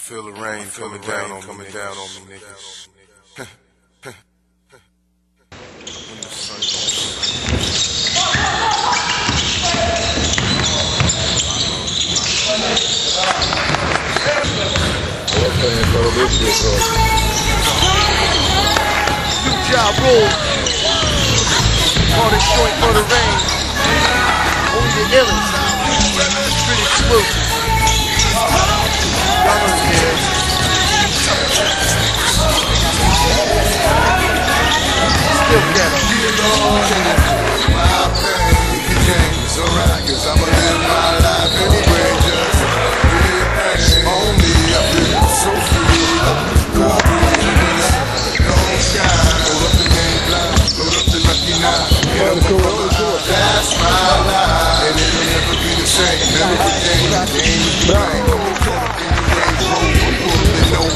feel the rain coming down on me, niggas. When the sun Ja Rule. Call this joint for the rain. Only the illest. Pretty exclusive. Y'all know the kids. Still ghetto. It's alright, cause I'ma live my life anyway. Just on me, I feel so free. No sky, load up the game blind, load up the lucky nine. That's my life, and it'll never be the same. Never the game is playing.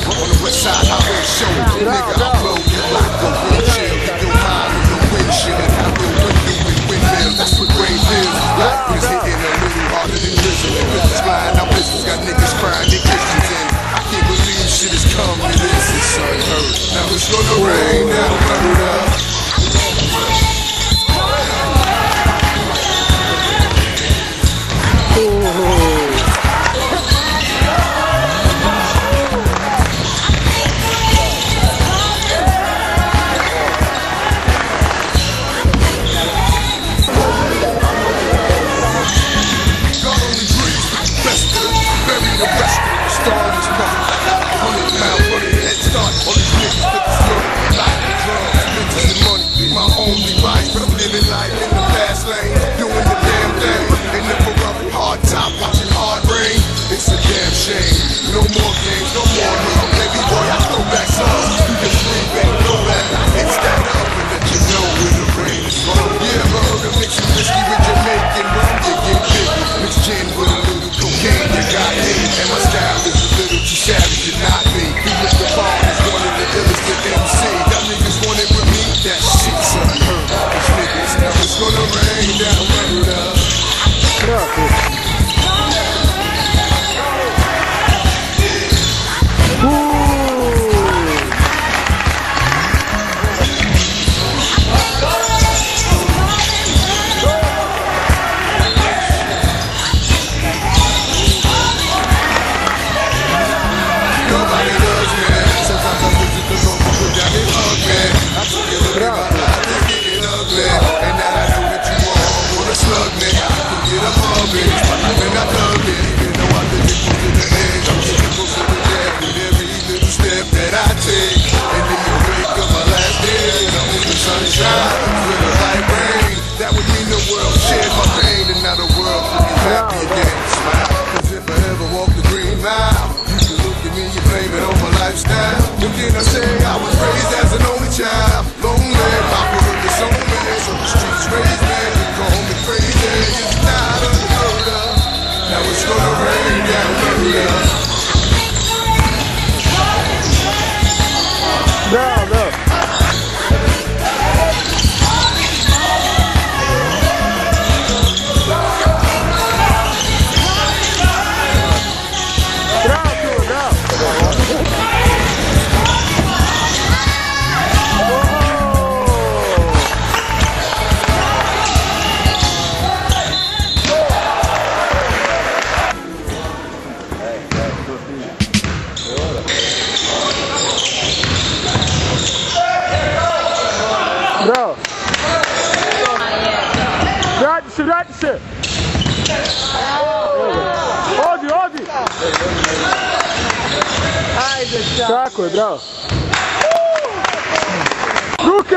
On the west side, highway show. Nigga, I blow you like a windshield. Your mind on the windshield. I will run you with windmills. That's what rain is. Life is hitting a little harder than prison. Business flying out business. Got niggas crying, they Christians in. I can't believe shit is coming to this. It's unheard. Now it's gonna rain down, word up. Дякую, браво. Руки!